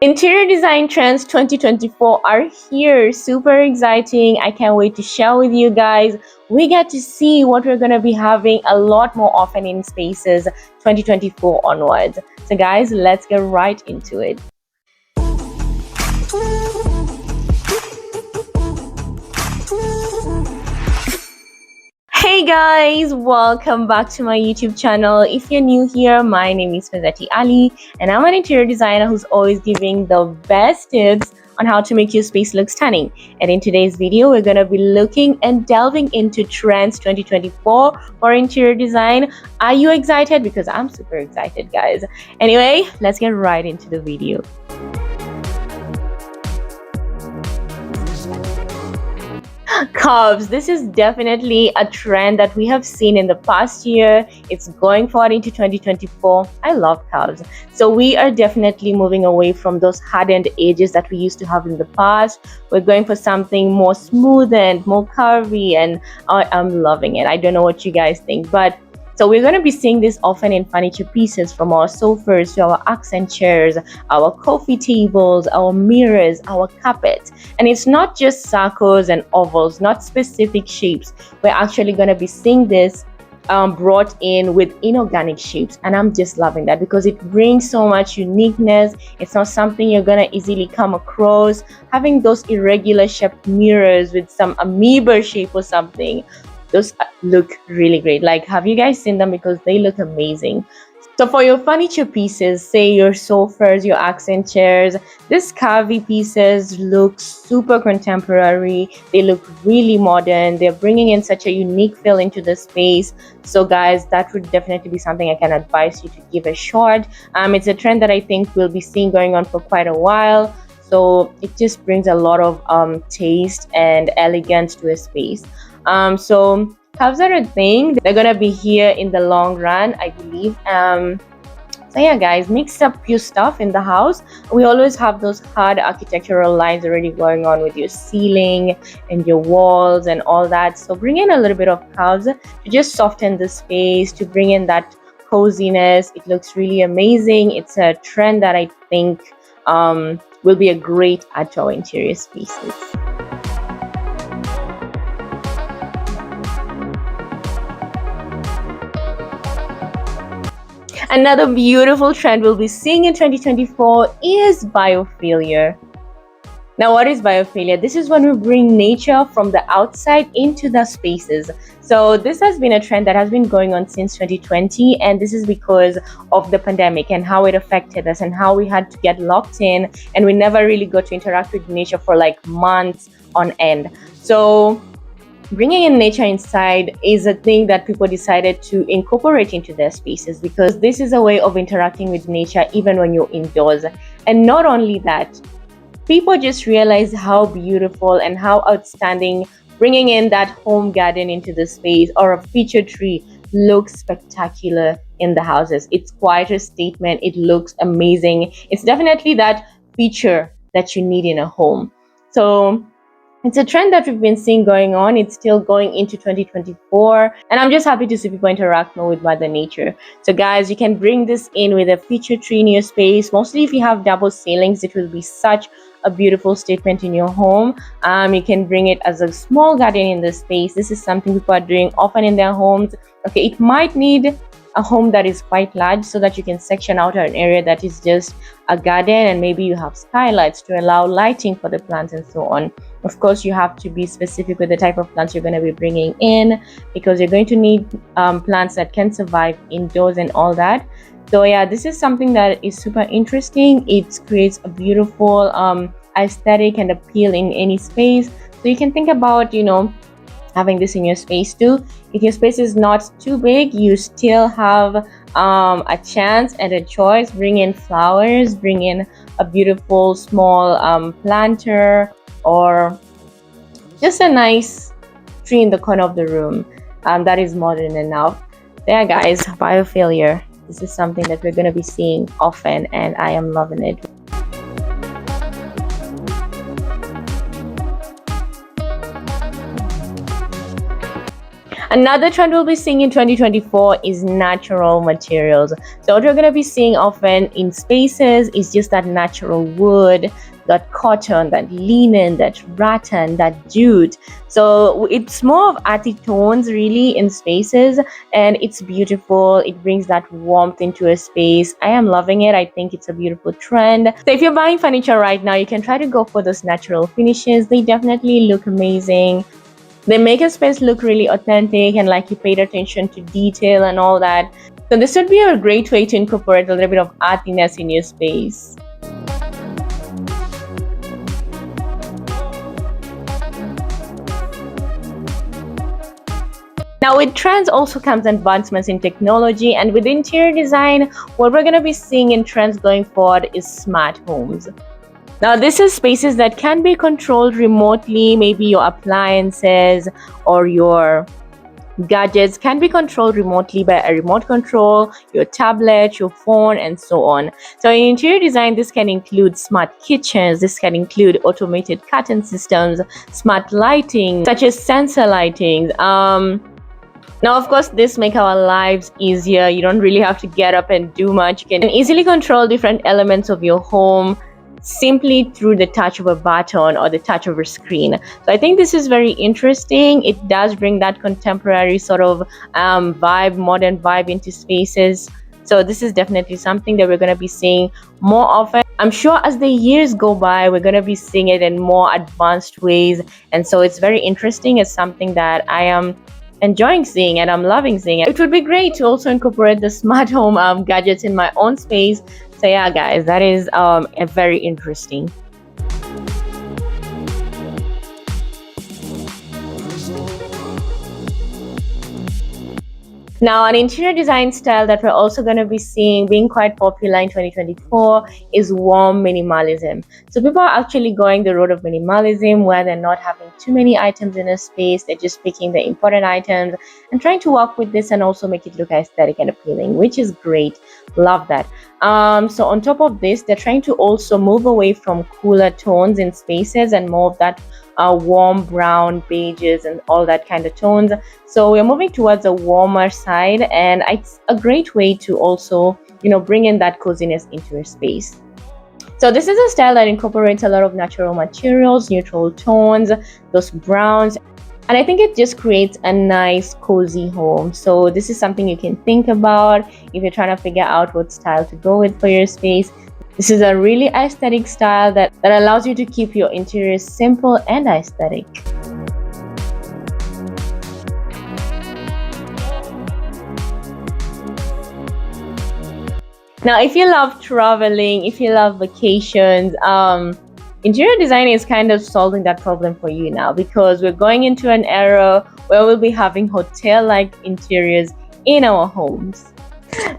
Interior design trends 2024 are here. Super exciting. I can't wait to share with you guys. We get to see what we're going to be having a lot more often in spaces 2024 onwards. So guys, let's get right into it. Hey guys, welcome back to my YouTube channel. If you're new here, my name is Faazati Ali and I'm an interior designer who's always giving the best tips on how to make your space look stunning. And in today's video, we're going to be looking and delving into trends 2024 for interior design. Are you excited? Because I'm super excited, guys. Anyway, let's get right into the video. Curves. This is definitely a trend that we have seen in the past year. It's going forward into 2024. I love curves. So we are definitely moving away from those hardened edges that we used to have in the past. We're going for something more smooth and more curvy, and I'm loving it. I don't know what you guys think, but so we're going to be seeing this often in furniture pieces, from our sofas to our accent chairs, our coffee tables, our mirrors, our carpets. And it's not just circles and ovals, not specific shapes. We're actually going to be seeing this brought in with inorganic shapes, and I'm just loving that because it brings so much uniqueness. It's not something you're gonna easily come across. Having those irregular shaped mirrors with some amoeba shape or something, those look really great. Like, have you guys seen them? Because they look amazing. So for your furniture pieces, say your sofas, your accent chairs, these curvy pieces look super contemporary. They look really modern. They're bringing in such a unique feel into the space. So guys, that would definitely be something I can advise you to give a shot. It's a trend that I think we'll be seeing going on for quite a while. So it just brings a lot of taste and elegance to a space. So curves are a thing. They're gonna be here in the long run, I believe. So yeah, guys, mix up your stuff in the house. We always have those hard architectural lines already going on with your ceiling and your walls and all that. So bring in a little bit of curves to just soften the space, to bring in that coziness. It looks really amazing. It's a trend that I think will be a great add to our interior spaces. Another beautiful trend we'll be seeing in 2024 is biophilia. Now, what is biophilia? This is when we bring nature from the outside into the spaces. So this has been a trend that has been going on since 2020, and this is because of the pandemic and how it affected us and how we had to get locked in, and we never really got to interact with nature for like months on end. So bringing in nature inside is a thing that people decided to incorporate into their spaces, because this is a way of interacting with nature even when you're indoors. And not only that, people just realize how beautiful and how outstanding bringing in that home garden into the space or a feature tree looks spectacular in the houses. It's quite a statement. It looks amazing. It's definitely that feature that you need in a home. So it's a trend that we've been seeing going on. It's still going into 2024. And I'm just happy to see people interact more with Mother Nature. So guys, you can bring this in with a feature tree in your space. Mostly if you have double ceilings, it will be such a beautiful statement in your home. You can bring it as a small garden in the space. This is something people are doing often in their homes. Okay, it might need a home that is quite large so that you can section out an area that is just a garden, and maybe you have skylights to allow lighting for the plants and so on. Of course, you have to be specific with the type of plants you're going to be bringing in, because you're going to need plants that can survive indoors and all that. So yeah, this is something that is super interesting. It creates a beautiful aesthetic and appeal in any space. So you can think about, having this in your space too. If your space is not too big, you still have a chance and a choice. Bring in flowers, bring in a beautiful small planter, or just a nice tree in the corner of the room that is modern enough. There, guys, biophilia. This is something that we're going to be seeing often, and I am loving it. Another trend we'll be seeing in 2024 is natural materials. So what we're going to be seeing often in spaces is just that natural wood, that cotton, that linen, that rattan, that jute. So it's more of earthy tones really in spaces, and it's beautiful. It brings that warmth into a space. I am loving it. I think it's a beautiful trend. So if you're buying furniture right now, you can try to go for those natural finishes. They definitely look amazing. They make a space look really authentic, and like you paid attention to detail and all that. So this would be a great way to incorporate a little bit of artiness in your space. Now with trends also comes advancements in technology, and with interior design, what we're going to be seeing in trends going forward is smart homes. Now this is spaces that can be controlled remotely. Maybe your appliances or your gadgets can be controlled remotely by a remote control, your tablet, your phone, and so on. So in interior design, this can include smart kitchens, this can include automated curtain systems, smart lighting such as sensor lighting. Now, of course, this makes our lives easier. You don't really have to get up and do much. You can easily control different elements of your home simply through the touch of a button or the touch of a screen. So I think this is very interesting. It does bring that contemporary sort of vibe, modern vibe into spaces. So this is definitely something that we're going to be seeing more often. I'm sure as the years go by, we're going to be seeing it in more advanced ways. And so it's very interesting. It's something that I am enjoying seeing and I'm loving seeing it. It would be great to also incorporate the smart home gadgets in my own space. So yeah, guys, that is a very interesting. Now, an interior design style that we're also going to be seeing being quite popular in 2024 is warm minimalism. So people are actually going the road of minimalism, where they're not having too many items in a space. They're just picking the important items and trying to work with this and also make it look aesthetic and appealing, which is great. Love that. So on top of this, they're trying to also move away from cooler tones in spaces and more of that warm brown, beiges, and all that kind of tones. So we're moving towards a warmer side, and it's a great way to also, bring in that coziness into your space. So this is a style that incorporates a lot of natural materials, neutral tones, those browns, and I think it just creates a nice cozy home. So this is something you can think about if you're trying to figure out what style to go with for your space. This is a really aesthetic style that allows you to keep your interiors simple and aesthetic. Now, if you love traveling, if you love vacations, interior design is kind of solving that problem for you now, because we're going into an era where we'll be having hotel-like interiors in our homes.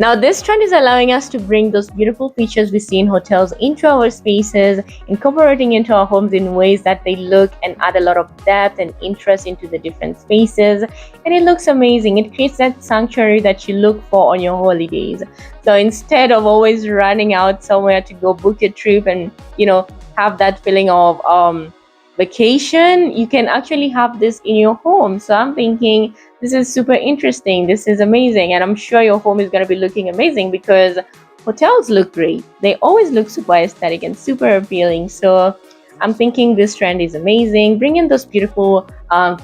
Now, this trend is allowing us to bring those beautiful features we see in hotels into our spaces, incorporating into our homes in ways that they look and add a lot of depth and interest into the different spaces. And it looks amazing. It creates that sanctuary that you look for on your holidays. So instead of always running out somewhere to go book a trip and, have that feeling of vacation, you can actually have this in your home. So I'm thinking this is super interesting. This is amazing. And I'm sure your home is going to be looking amazing, because hotels look great. They always look super aesthetic and super appealing. So I'm thinking this trend is amazing. Bring in those beautiful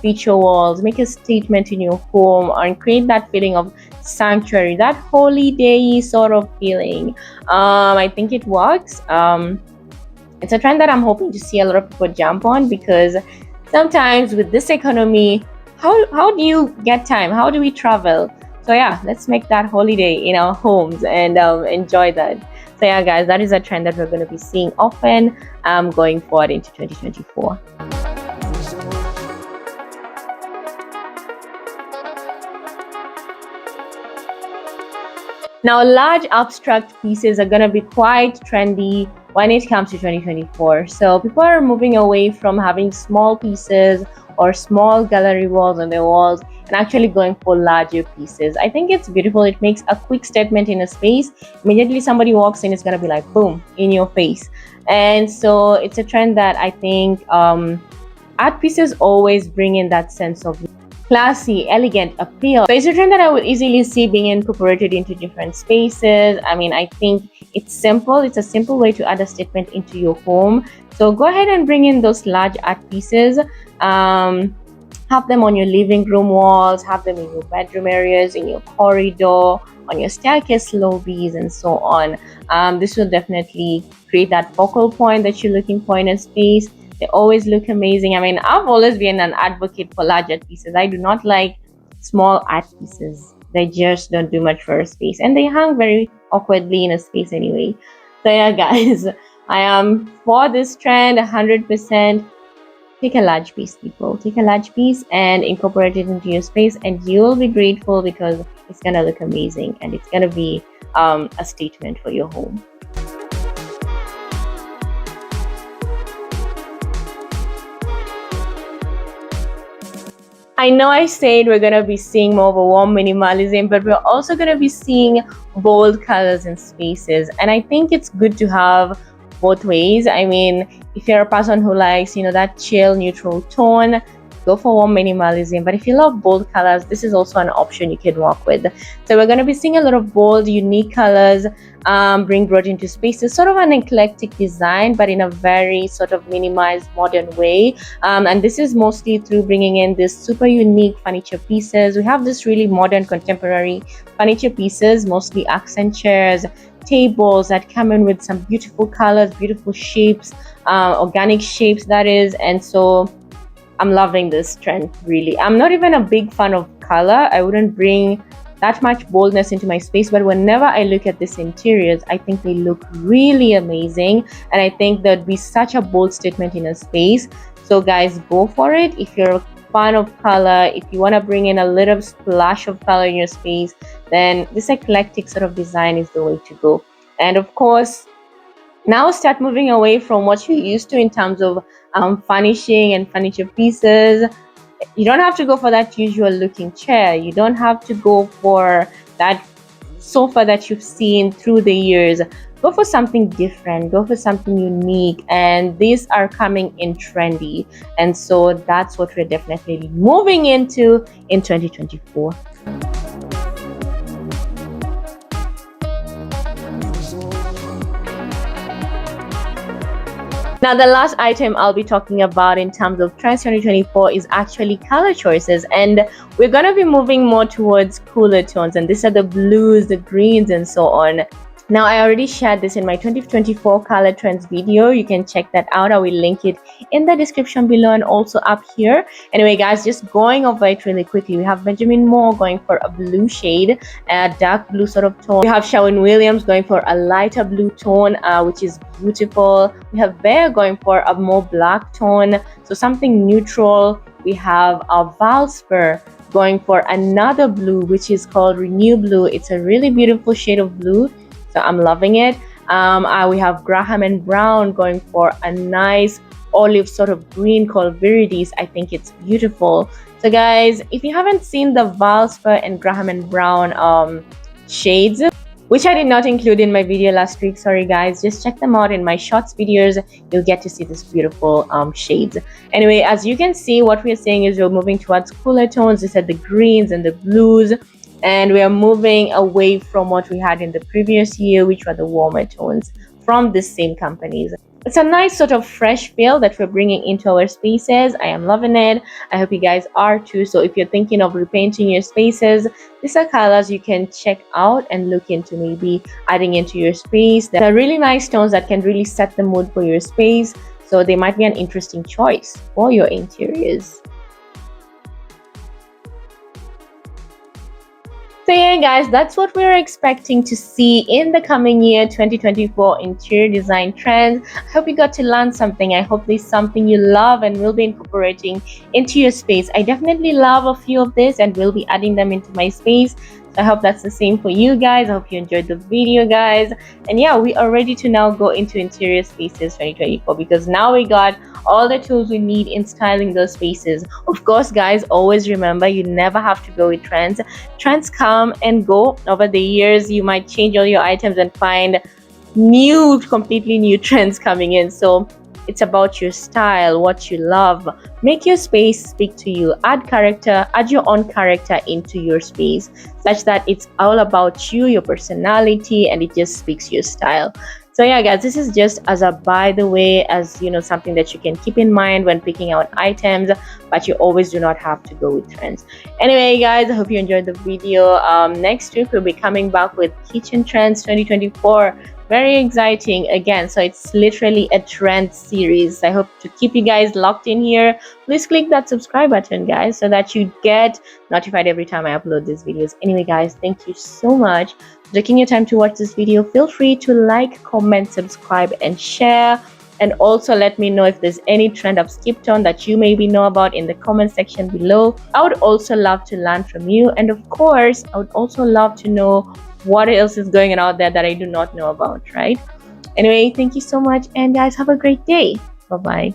feature walls, make a statement in your home, and create that feeling of sanctuary, that holiday sort of feeling. I think it works. It's a trend that I'm hoping to see a lot of people jump on, because sometimes with this economy, how do you get time? How do we travel? So yeah, let's make that holiday in our homes and enjoy that. So yeah, guys, that is a trend that we're going to be seeing often going forward into 2024. Now, large abstract pieces are going to be quite trendy when it comes to 2024. So people are moving away from having small pieces or small gallery walls on their walls and actually going for larger pieces. I think it's beautiful. It makes a quick statement in a space. Immediately somebody walks in, it's going to be like boom, in your face. And so it's a trend that I think art pieces always bring in that sense of classy, elegant appeal. So it's a trend that I would easily see being incorporated into different spaces. I mean, I think it's simple. It's a simple way to add a statement into your home. So go ahead and bring in those large art pieces. Have them on your living room walls, have them in your bedroom areas, in your corridor, on your staircase lobbies, and so on. This will definitely create that focal point that you're looking for in a space. They always look amazing. I mean, I've always been an advocate for large art pieces. I do not like small art pieces. They just don't do much for a space, and they hang very awkwardly in a space anyway. So yeah, guys, I am for this trend 100%. Take a large piece, people. Take a large piece and incorporate it into your space, and you'll be grateful because it's gonna look amazing and it's gonna be a statement for your home. I know I said we're gonna be seeing more of a warm minimalism, but we're also gonna be seeing bold colors in spaces, and I think it's good to have both ways. I mean, if you're a person who likes, that chill neutral tone, go for warm minimalism. But if you love bold colors, this is also an option you can work with. So we're going to be seeing a lot of bold, unique colors being brought into spaces, sort of an eclectic design, but in a very sort of minimized, modern way. And this is mostly through bringing in these super unique furniture pieces. We have this really modern, contemporary furniture pieces, mostly accent chairs, tables that come in with some beautiful colors, beautiful shapes, organic shapes, that is. And so I'm loving this trend, really. I'm not even a big fan of color. I wouldn't bring that much boldness into my space, but whenever I look at these interiors, I think they look really amazing, and I think that'd be such a bold statement in a space. So guys, go for it. If you're a fan of color, if you want to bring in a little splash of color in your space, then this eclectic sort of design is the way to go. And of course, now start moving away from what you're used to in terms of furnishing and furniture pieces. You don't have to go for that usual looking chair. You don't have to go for that sofa that you've seen through the years. Go for something different, go for something unique, and these are coming in trendy, and so that's what we're definitely moving into in 2024. Now, the last item I'll be talking about in terms of Trends 2024 is actually color choices, and we're going to be moving more towards cooler tones, and these are the blues, the greens, and so on. Now, I already shared this in my 2024 color trends video. You can check that out. I will link it in the description below and also up here. Anyway, guys, just going over it really quickly. We have Benjamin Moore going for a blue shade, a dark blue sort of tone. We have Sharon Williams going for a lighter blue tone, which is beautiful. We have Bear going for a more black tone, so something neutral. We have Valsper going for another blue, which is called Renew Blue. It's a really beautiful shade of blue, so I'm loving it. We have Graham and Brown going for a nice olive sort of green called Virides. I think it's beautiful. So guys, if you haven't seen the Valsper and Graham and Brown shades, which I did not include in my video last week, sorry guys, just check them out in my shorts videos. You'll get to see this beautiful shades. Anyway, as you can see, what we're saying is we're moving towards cooler tones. These are the greens and the blues, and we are moving away from what we had in the previous year, which were the warmer tones from the same companies. It's a nice sort of fresh feel that we're bringing into our spaces. I am loving it. I hope you guys are too. So if you're thinking of repainting your spaces, these are colors you can check out and look into maybe adding into your space. They're really nice tones that can really set the mood for your space. So they might be an interesting choice for your interiors. So yeah guys, that's what we're expecting to see in the coming year 2024 interior design trends. I hope you got to learn something. I hope there's something you love and will be incorporating into your space. I definitely love a few of this and will be adding them into my space. So I hope that's the same for you guys. I hope you enjoyed the video, guys. And yeah, we are ready to now go into interior spaces 2024, because now we got all the tools we need in styling those spaces. Of course, guys, always remember, you never have to go with trends. Trends come and go over the years. You might change all your items and find completely new trends coming in. So It's about your style, what you love. Make your space speak to you. Add character, add your own character into your space, such that it's all about you, your personality, and it just speaks your style. So yeah, guys, this is just as a by the way, as you know, something that you can keep in mind when picking out items, but you always do not have to go with trends. Anyway, guys, I hope you enjoyed the video. Next week we'll be coming back with kitchen trends 2024. Very exciting again, so it's literally a trend series. I hope to keep you guys locked in here. Please click that subscribe button, guys, so that you get notified every time I upload these videos. Anyway, guys, thank you so much for taking your time to watch this video. Feel free to like, comment, subscribe, and share. And also let me know if there's any trend I've skipped on that you maybe know about in the comment section below. I would also love to learn from you, and of course I would also love to know what else is going on out there that I do not know about, right? Anyway, thank you so much, and guys, have a great day. Bye bye.